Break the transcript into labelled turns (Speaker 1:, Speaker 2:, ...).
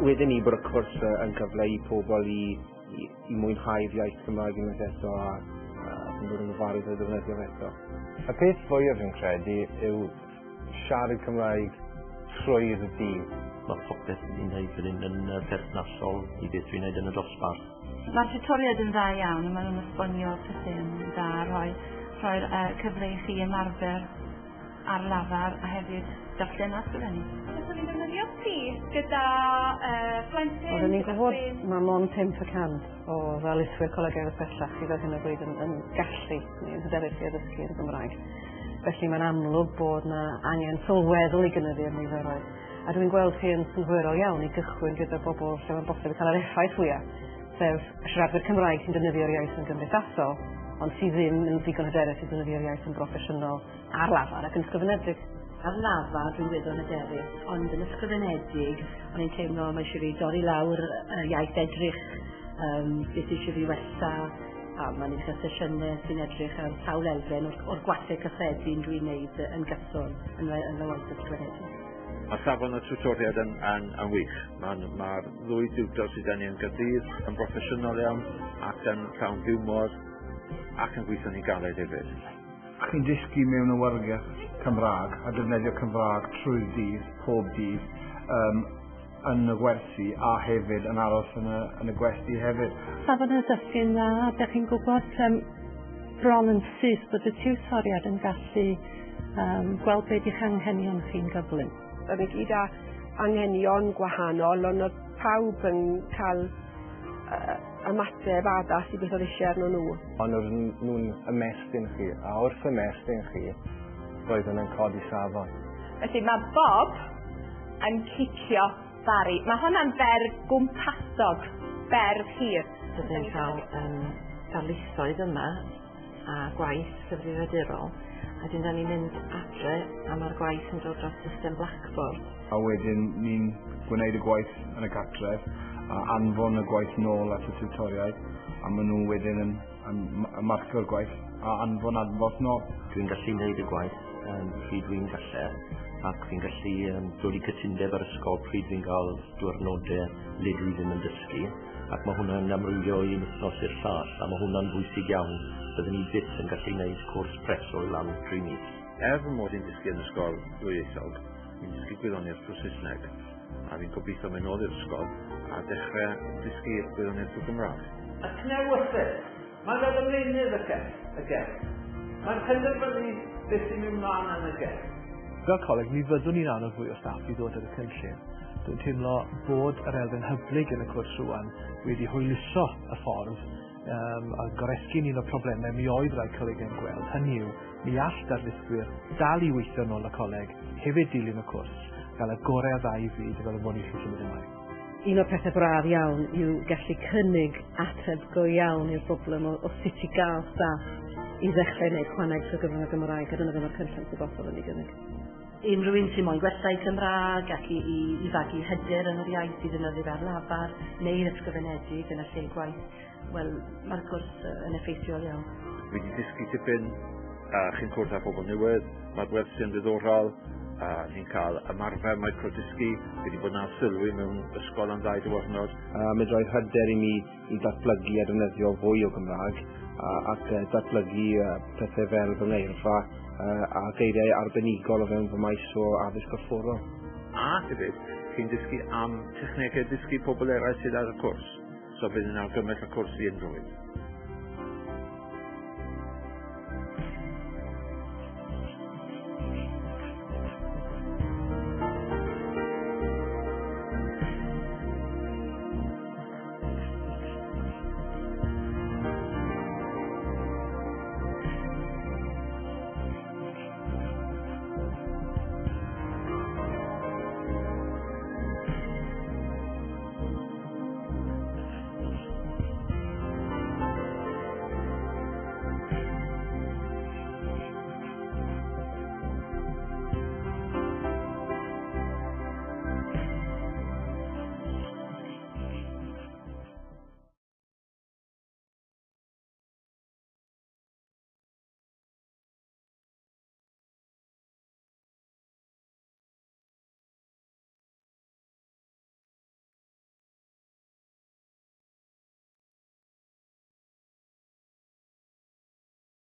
Speaker 1: wedyn ni bod y cwrs yn cyfle I pobl I mwynhau'r iaith Cymraeg unwaith eto a yn dod yn ofarydd o ddefnyddio fe eto. Y peth fwyaf fi'n credu yw siarad Cymraeg trwy'r dydd.
Speaker 2: Mae popeth ni'n neud fan hyn yn perthnasol I beth dwi'n neud yn y dosbarth.
Speaker 3: Mae'r tutoriad yn dda iawn a maen nhw'n esbonio pethau'n dda, rhoi'r cyfle I chi ymarfer ar lafar a hefyd darllen a sgwennu.
Speaker 4: Ydych chi'n defnyddio plis gyda plentyn?
Speaker 5: Oedden ni'n gwybod mae mond 5% o ddaliswyr colegau bellach sydd ar hyn o bryd yn gallu neu'n hyderus I addysgu yn Gymraeg. Felly mae'n amlwg bod yna angen sylweddol I gynyddu'r niferoedd. A dwi'n gweld chi yn synhwyrol iawn I gychwyn gyda bobl lle mae'n bosib cael yr effaith fwyaf, sef siaradwyr Cymraeg sy'n defnyddio'r iaith yn gymdeithasol, ond sydd ddim yn ddigon hyderus I defnyddio'r iaith yn broffesiynol ar lafar ac yn ysgrifenedig.
Speaker 6: Ar lafar dwi'n gweithio'n hyderus, ond yn ysgrifenedig, o'n i'n teimlo mae eisiau fi dorri lawr iaith edrych, beth eisiau fi wella, a mae'n eich sesiynau sy'n edrych ar sawl elfen o'r gwathau cyffredin dwi'n neud yn gyson yn y waith ysgrifenedig.
Speaker 7: Mae safon y tutoriad yn wych. Mae'r ddwy diwtor sydd gen I yn Gaerdydd yn broffesiynol iawn ac yn llawn hiwmor ac yn gweithio ni galed hefyd.
Speaker 8: Chi'n dysgu mewn awyrgell Cymraeg a defnyddio Cymraeg trwy'r dydd, pob dydd, yn y gwersi a hefyd yn aros yn y gwesti hefyd.
Speaker 9: Safon y dysgu'n dda, ydych chi'n gwybod bron yn syth bod y tiwtoriad yn gallu gweld beth i'ch anghenion chi'n gyflym.
Speaker 10: Da ni gyd â anghenion gwahanol, ond oedd pawb yn cael ymateb addas I beth oedd eisiau arno nhw.
Speaker 1: Ond oedd nhw'n ymestyn chi, a wrth ymestyn chi, roedd yn codi safon.
Speaker 4: Felly mae Bob yn cicio Barry. Mae hwnna'n ferf gwmpasog, ferf hir.
Speaker 5: Dydyn ni'n cael darlithoedd yma a gwaith cyfrifiadurol, a dyn da ni'n mynd adre a mae'r gwaith yn dod dros system Blackboard.
Speaker 8: A wedyn ni'n gwneud y gwaith yn y gartref a anfon y gwaith nôl at y tutoriaid a maen nhw wedyn yn marco'r gwaith a anfon adfodd nôl.
Speaker 2: Dwi'n gallu gwneud y gwaith pryd dwi'n gallu ac fi'n gallu dod I cytundeb ar ysgol pryd fi'n cael diwrnodau le dwi ddim yn dysgu ac mae hwnna'n amrywio I wythnos i'r llall a mae hwnna'n bwysig iawn. Byddwn ni byth yn gallu gwneud cwrs preswyl am 3 mis.
Speaker 7: Fy mod i'n dysgu yn ysgol ddwyieithog, fi'n dysgu gwyddoniaeth drwy Saesneg a fi'n gobeithio mynd nôl i'r ysgol a dechrau dysgu'r gwyddoniaeth drwy Gymraeg.
Speaker 11: Y cnewythus, mae'n dod ymwneud y gell. Mae'n penderfynu beth sy'n mynd mlaen yn y gell.
Speaker 12: Fel coleg, mi fyddwn ni'n anodd fwy o staff I ddod ar y cynllun. Dwi'n teimlo bod yr elfen hyblyg yn y cwrs rwan wedi hwyluso y ffordd a goresgyn un o problemau mi oedd rai coleg yn gweld. Hynny yw, mi all darlithwyr dal I weithio nôl y coleg, hefyd dilyn y cwrs, gael y gorau a dda I fyd fel y mwyn I chi symud ymlaen.
Speaker 5: Un o'r pethau braf iawn yw gallu cynnig ateb go iawn i'r broblem o sut I gael staff I ddechrau wneud chwaneg trwy gyfrwng y Gymraeg a dyna dyma'r cynllun sy'n bosol yn ei gynnig.
Speaker 6: Unrhyw un sy'n moyn gwella I Cymraeg ac I fagu hyder yn yr iaith I ddefnyddio ar lafar neu'r ysgrifenedig yn y lle gwaith, wel, mae'r cwrs yn effeithiol iawn.
Speaker 7: Fi wedi dysgu tipyn, chi'n cwrdd â pobl newydd, mae'r gwersi yn ddiddorol, ni'n cael ymarfer microdysgu, fi wedi bod na sylwi mewn ysgol am 2 diwrnod.
Speaker 1: Mae'n rhoi hyder I mi I datblygu a defnyddio fwy o Gymraeg ac datblygu pethau fel fy ngeirfa a geiriau arbenigol o fewn fy maes o addysg corfforol.
Speaker 7: A hefyd, chi'n dysgu am technegau dysgu pobl eraill sydd ar y cwrs, so bydd yn argymell y cwrs I unrhyw un.